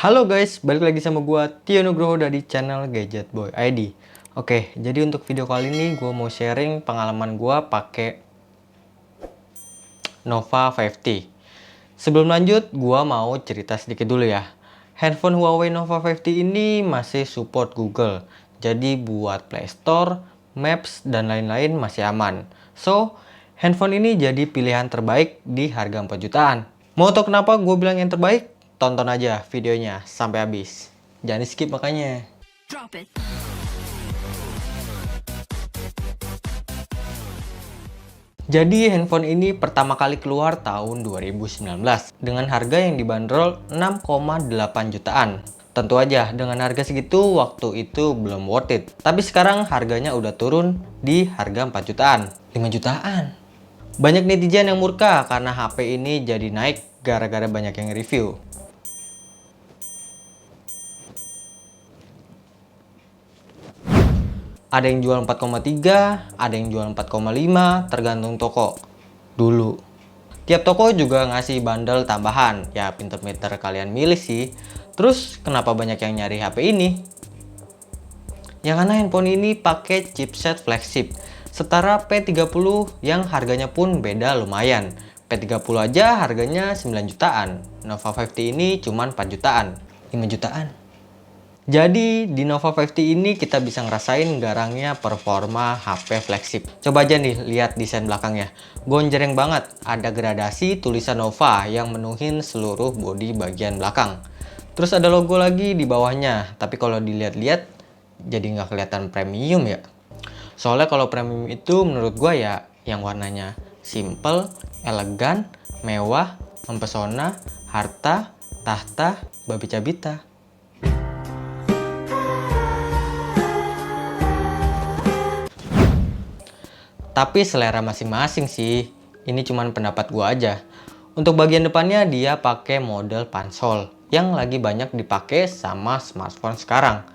Halo guys, balik lagi sama gua Tio Nugroho dari channel Gadget Boy ID. Oke, jadi untuk video kali ini gua mau sharing pengalaman gua pakai Nova 5T. Sebelum lanjut, gua mau cerita sedikit dulu ya. Handphone Huawei Nova 5T ini masih support Google. Jadi buat Play Store, Maps, dan lain-lain masih aman. So, handphone ini jadi pilihan terbaik di harga 4 jutaan. Mau tau kenapa gue bilang yang terbaik? Tonton aja videonya sampai habis. Jangan di skip makanya. Drop it. Jadi handphone ini pertama kali keluar tahun 2019 dengan harga yang dibanderol 6,8 jutaan. Tentu aja dengan harga segitu waktu itu belum worth it. Tapi sekarang harganya udah turun di harga 4 jutaan. 5 jutaan. Banyak netizen yang murka karena HP ini jadi naik gara-gara banyak yang review. Ada yang jual 4,3, ada yang jual 4,5, tergantung toko. Dulu. Tiap toko juga ngasih bundle tambahan. Ya pinter-pinter kalian milih sih. Terus kenapa banyak yang nyari HP ini? Ya karena handphone ini pakai chipset flagship. Setara P30 yang harganya pun beda lumayan. P30 aja harganya 9 jutaan. Nova 5T ini cuma 4 jutaan. 5 jutaan. Jadi di Nova 5T ini kita bisa ngerasain garangnya performa HP flagship. Coba aja nih lihat desain belakangnya. Gonjreng banget, ada gradasi tulisan Nova yang menuhin seluruh bodi bagian belakang. Terus ada logo lagi di bawahnya, tapi kalau dilihat-lihat jadi nggak kelihatan premium ya. Soalnya kalau premium itu menurut gua ya yang warnanya simple, elegan, mewah, mempesona, harta, tahta, babi cabita. Tapi selera masing-masing sih. Ini cuman pendapat gua aja. Untuk bagian depannya dia pakai model pansol yang lagi banyak dipakai sama smartphone sekarang.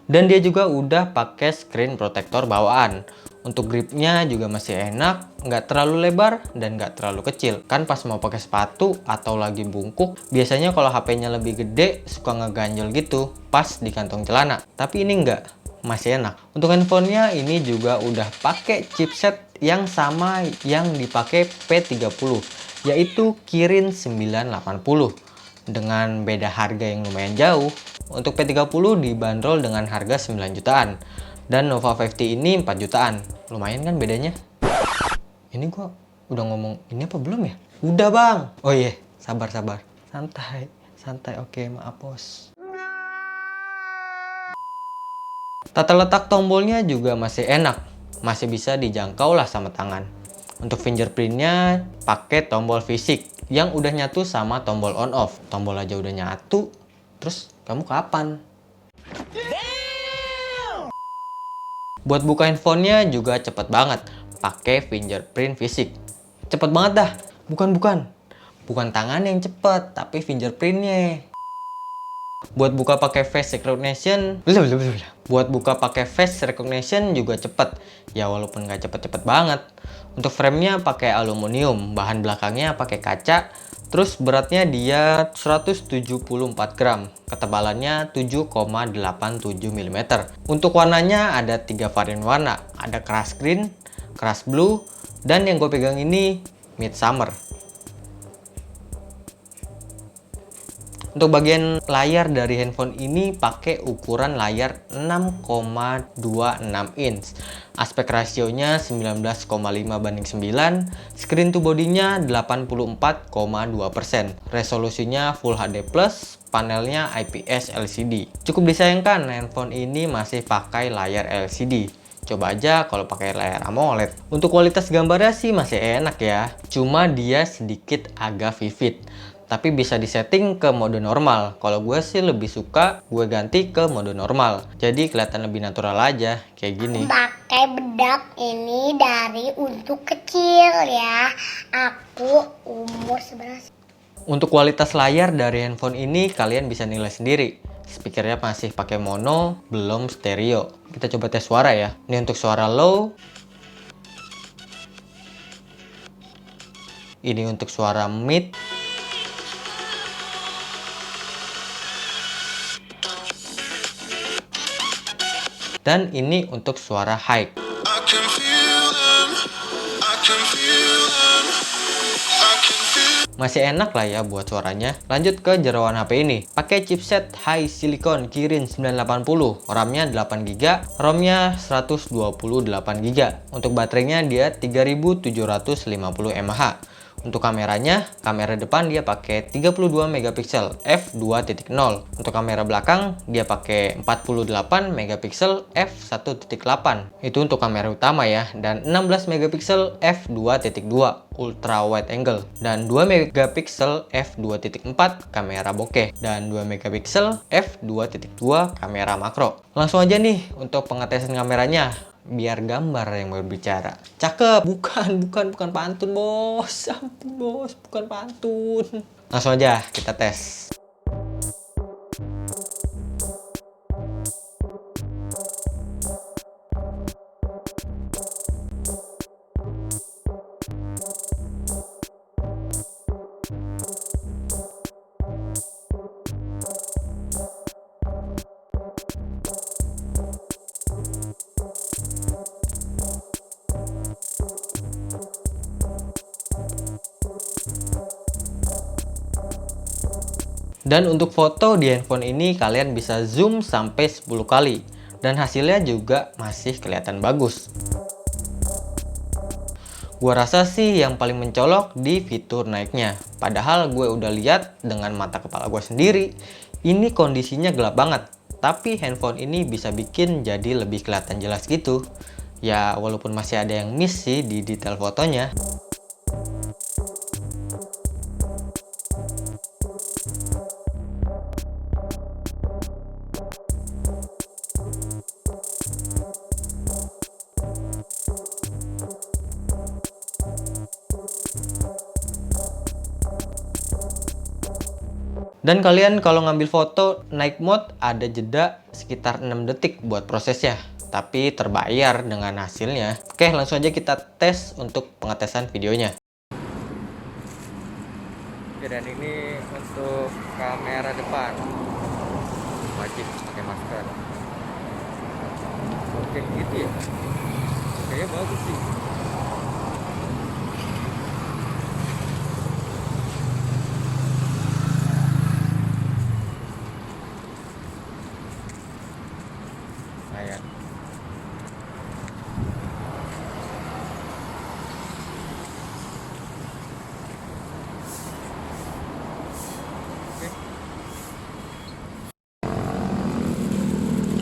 Dan dia juga udah pakai screen protector bawaan. Untuk gripnya juga masih enak, nggak terlalu lebar dan nggak terlalu kecil. Kan pas mau pakai sepatu atau lagi bungkuk, biasanya kalau HP-nya lebih gede suka ngeganjel gitu pas di kantong celana. Tapi ini nggak, masih enak. Untuk handphonenya ini juga udah pakai chipset yang sama yang dipakai P30, yaitu Kirin 980 dengan beda harga yang lumayan jauh. Untuk P30 dibanderol dengan harga 9 jutaan dan Nova 5T ini 4 jutaan. Lumayan kan bedanya? Ini gua udah ngomong ini apa belum ya? Udah bang. Oh iya, sabar. Santai, oke, maaf bos. Tata letak tombolnya juga masih enak, masih bisa dijangkau lah sama tangan. Untuk fingerprintnya pakai tombol fisik yang udah nyatu sama tombol on off. Tombol aja udah nyatu, terus kamu kapan? Buat buka handphonenya juga cepet banget, pakai fingerprint fisik. Cepet banget dah, bukan tangan yang cepet, tapi fingerprintnya. Buat buka pakai face recognition, juga cepet. Ya walaupun nggak cepet-cepet banget. Untuk framenya pakai aluminium, bahan belakangnya pakai kaca. Terus beratnya dia 174 gram, ketebalannya 7,87 mm. Untuk warnanya ada 3 varian warna, ada crush green, crush blue, dan yang gue pegang ini midsummer. Untuk bagian layar dari handphone ini pakai ukuran layar 6,26 inch. Aspek rasionya 19,5:9. Screen to body-nya 84,2%. Resolusinya Full HD+, panelnya IPS LCD. Cukup disayangkan handphone ini masih pakai layar LCD. Coba aja kalau pakai layar AMOLED. Untuk kualitas gambarnya sih masih enak ya. Cuma dia sedikit agak vivid. Tapi bisa disetting ke mode normal. Kalau gue sih lebih suka gue ganti ke mode normal. Jadi kelihatan lebih natural aja, kayak gini. Pakai bedak ini dari untuk kecil ya. Aku umur 11. Untuk kualitas layar dari handphone ini kalian bisa nilai sendiri. Speakernya masih pakai mono, belum stereo. Kita coba tes suara ya. Ini untuk suara low. Ini untuk suara mid. Dan ini untuk suara high. Masih enak lah ya buat suaranya. Lanjut ke jeroan HP ini. Pakai chipset HiSilicon Kirin 980. RAM-nya 8GB, ROM-nya 128GB. Untuk baterainya dia 3750 mAh. Untuk kameranya, kamera depan dia pakai 32 megapiksel f2.0. Untuk kamera belakang dia pakai 48 megapiksel f1.8. Itu untuk kamera utama ya, dan 16 megapiksel f2.2 ultra wide angle, dan 2 megapiksel f2.4 kamera bokeh, dan 2 megapiksel f2.2 kamera makro. Langsung aja nih untuk pengetesan kameranya, biar gambar yang berbicara. Cakep, bukan pantun bos, ampun bos, bukan pantun. Langsung aja kita tes. Dan untuk foto di handphone ini kalian bisa zoom sampai 10 kali. Dan hasilnya juga masih kelihatan bagus. Gua rasa sih yang paling mencolok di fitur naiknya. Padahal gue udah lihat dengan mata kepala gue sendiri. Ini kondisinya gelap banget. Tapi handphone ini bisa bikin jadi lebih kelihatan jelas gitu. Ya walaupun masih ada yang miss sih di detail fotonya. Dan kalian kalau ngambil foto naik mode ada jeda sekitar 6 detik buat prosesnya. Tapi terbayar dengan hasilnya. Oke, langsung aja kita tes untuk pengetesan videonya. Oke, dan ini untuk kamera depan. Wajib pakai masker. Oke, gitu ya. Kayaknya bagus sih. Lumayan.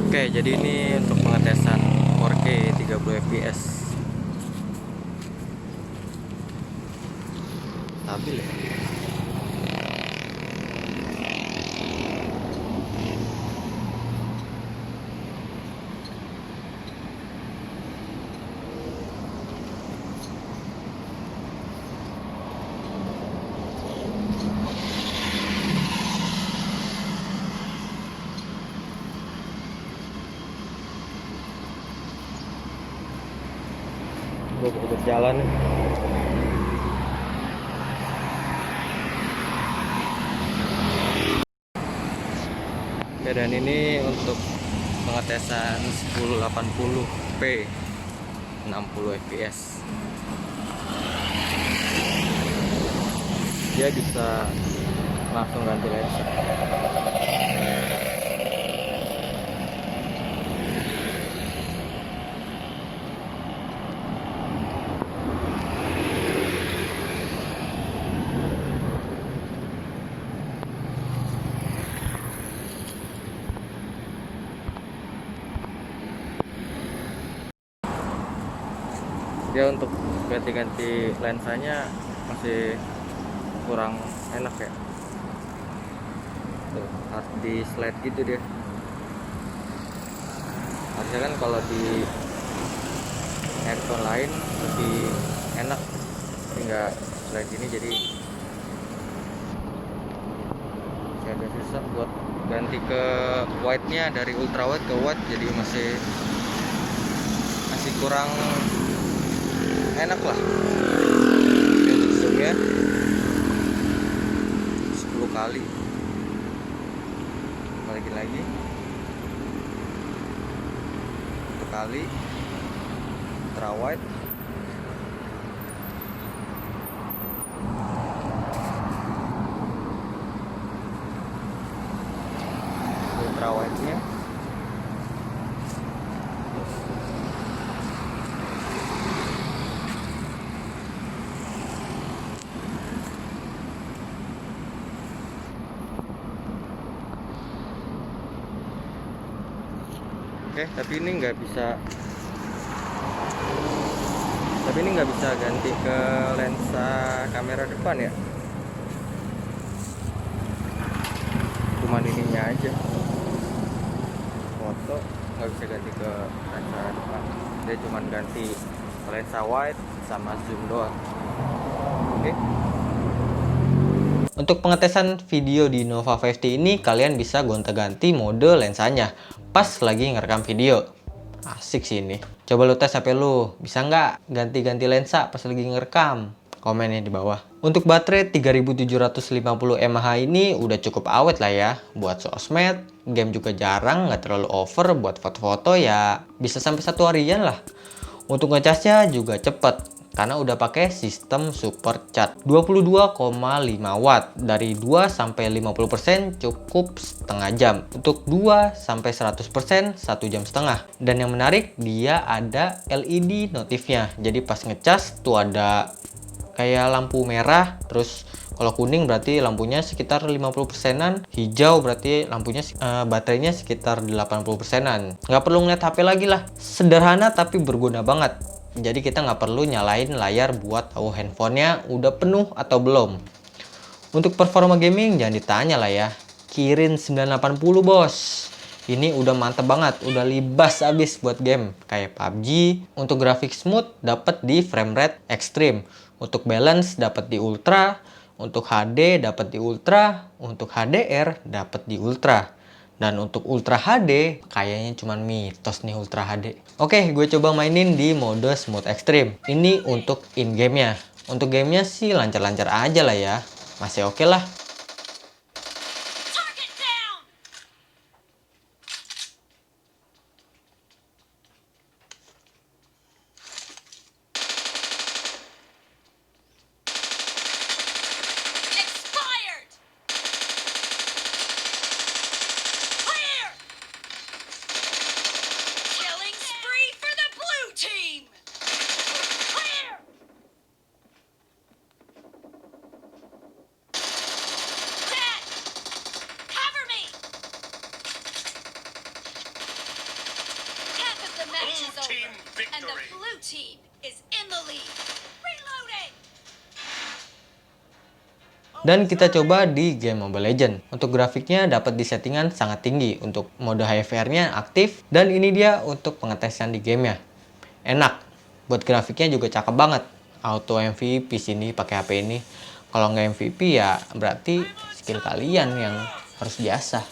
Oke, jadi ini untuk pengetesan 4K 30 fps. Stabil ya. Gue ikut jalan. Oke, dan ini untuk pengetesan 1080p 60 fps. Dia bisa langsung ganti lensa. Dia untuk ganti-ganti lensanya masih kurang enak ya. Tuh, harus di slide gitu dia. Harusnya kan kalau di handphone lain lebih enak, tapi nggak slide gini, jadi agak susah buat ganti ke wide-nya, dari ultra wide ke wide, jadi masih kurang enak lah. Untuk zoomnya 10 kali, balikin lagi. kali ultra wide. Ultra wide nya oke, tapi ini nggak bisa ganti ke lensa kamera depan ya, cuman ininya aja foto, nggak bisa ganti ke lensa depan, dia cuman ganti lensa wide sama zoom doang. Oke. Untuk pengetesan video di Nova 5T ini, kalian bisa gonta-ganti mode lensanya pas lagi ngerekam video. Asik sih ini. Coba lu tes HP lu, bisa nggak ganti-ganti lensa pas lagi ngerekam? Komen ya di bawah. Untuk baterai 3750 mAh ini udah cukup awet lah ya. Buat sosmed, game juga jarang, nggak terlalu over. Buat foto-foto ya bisa sampai 1 harian lah. Untuk ngecasnya juga cepet, karena udah pakai sistem super charge 22,5 watt. Dari 2 sampai 50% cukup setengah jam. Untuk 2 sampai 100% 1 jam setengah. Dan yang menarik, dia ada LED notifnya. Jadi pas ngecas tuh ada kayak lampu merah, terus kalau kuning berarti lampunya sekitar 50%-an, hijau berarti lampunya baterainya sekitar 80%-an. Nggak perlu ngeliat HP lagi lah. Sederhana tapi berguna banget. Jadi kita nggak perlu nyalain layar buat tahu handphonenya udah penuh atau belum. Untuk performa gaming jangan ditanya lah ya. Kirin 980 bos. Ini udah mantep banget, udah libas abis buat game kayak PUBG. Untuk grafik smooth dapat di frame rate extreme. Untuk balance dapat di ultra. Untuk HD dapat di ultra. Untuk HDR dapat di ultra. Dan untuk Ultra HD, kayaknya cuman mitos nih Ultra HD. Oke, gue coba mainin di mode Smooth Extreme. Ini untuk in-game-nya. Untuk gamenya sih lancar-lancar aja lah ya. Masih oke lah. And the blue team is in the lead. Reloading. Dan kita coba di game Mobile Legends. Untuk grafiknya dapat di settingan sangat tinggi. Untuk mode HFR-nya aktif. Dan ini dia untuk pengetesan di gamenya. Enak. Buat grafiknya juga cakep banget. Auto MVP sini pakai HP ini. Kalau nggak MVP ya berarti skill kalian yang harus biasa.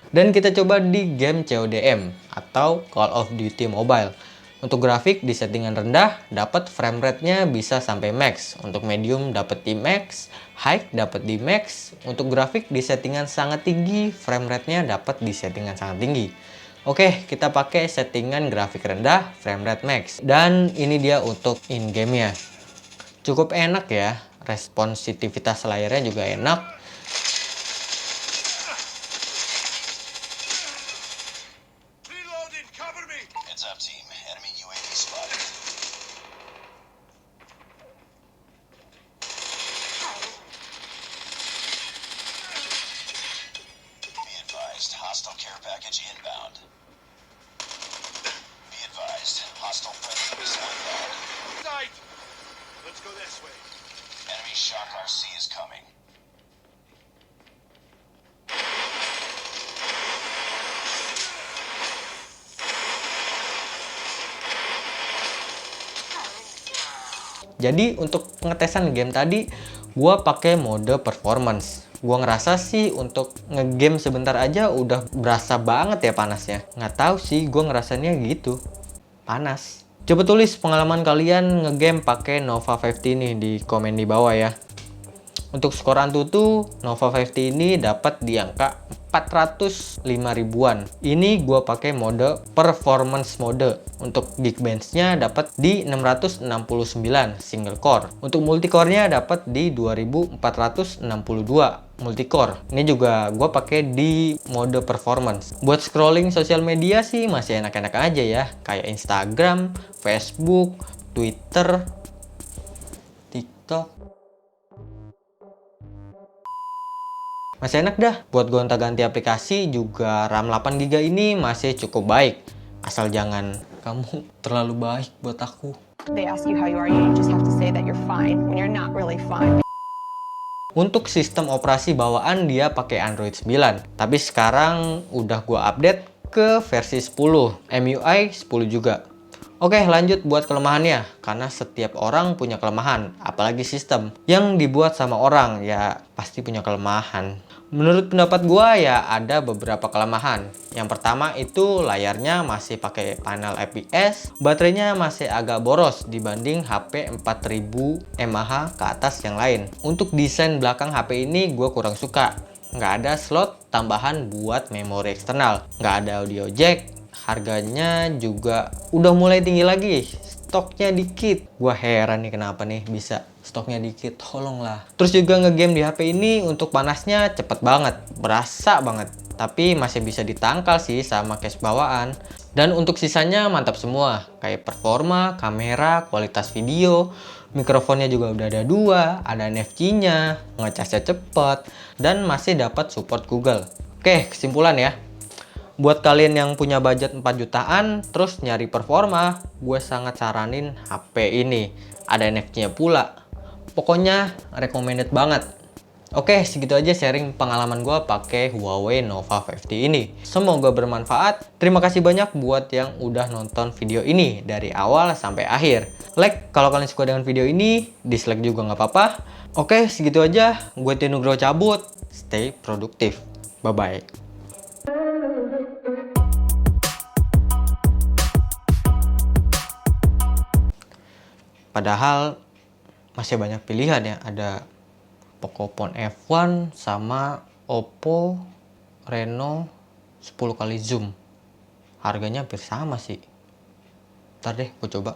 Dan kita coba di game CODM atau Call of Duty Mobile. Untuk grafik di settingan rendah, dapat frame rate-nya bisa sampai max. Untuk medium dapat di max, high dapat di max. Untuk grafik di settingan sangat tinggi, frame rate-nya dapat di settingan sangat tinggi. Oke, kita pakai settingan grafik rendah, frame rate max. Dan ini dia untuk in-game-nya. Cukup enak ya, responsivitas layarnya juga enak. Hostile care package inbound. Be advised, hostile presence outbound. Sight! Let's go this way. Enemy Shock RC is coming. Jadi untuk pengetesan game tadi, gua pakai mode performance. Gua ngerasa sih untuk ngegame sebentar aja udah berasa banget ya panasnya. Nggak tahu sih, gua ngerasanya gitu. Panas. Coba tulis pengalaman kalian ngegame pakai Nova 50 nih di komen di bawah ya. Untuk skor Antutu, Nova 50 ini dapat di angka 405 ribuan. Ini gua pakai mode performance mode. Untuk Geekbench-nya dapat di 669 single core. Untuk multicore-nya dapat di 2462 multicore. Ini juga gua pakai di mode performance. Buat scrolling sosial media sih masih enak-enak aja ya, kayak Instagram, Facebook, Twitter, TikTok. Masih enak dah. Buat gonta-ganti aplikasi juga RAM 8GB ini masih cukup baik. Asal jangan kamu terlalu baik buat aku. They ask you how you are, you just have to say that you're fine when you're not really fine. Untuk sistem operasi bawaan dia pakai Android 9. Tapi sekarang udah gua update ke versi 10. MIUI 10 juga. Oke, lanjut buat kelemahannya. Karena setiap orang punya kelemahan, apalagi sistem yang dibuat sama orang ya pasti punya kelemahan. Menurut pendapat gua ya ada beberapa kelemahan. Yang pertama itu layarnya masih pakai panel IPS, baterainya masih agak boros dibanding HP 4000 mAh ke atas yang lain. Untuk desain belakang HP ini gua kurang suka. Nggak ada slot tambahan buat memori eksternal, nggak ada audio jack. Harganya juga udah mulai tinggi lagi, stoknya dikit. Gua heran nih kenapa nih bisa stoknya dikit, tolonglah. Terus juga ngegame di HP ini untuk panasnya cepet banget, berasa banget. Tapi masih bisa ditangkal sih sama case bawaan. Dan untuk sisanya mantap semua, kayak performa, kamera, kualitas video, mikrofonnya juga udah ada 2, ada NFC-nya, ngecasnya cepet, dan masih dapat support Google. Oke, kesimpulan ya. Buat kalian yang punya budget 4 jutaan terus nyari performa, gue sangat saranin HP ini. Ada NFC-nya pula. Pokoknya recommended banget. Oke, segitu aja sharing pengalaman gue pakai Huawei Nova 50 ini. Semoga bermanfaat. Terima kasih banyak buat yang udah nonton video ini dari awal sampai akhir. Like kalau kalian suka dengan video ini, dislike juga nggak apa-apa. Oke, segitu aja. Gue Tio Nugroho cabut. Stay produktif. Bye-bye. Padahal masih banyak pilihan ya, ada Pocophone F1 sama Oppo Reno 10 kali zoom. Harganya hampir sama sih. Ntar deh gue coba.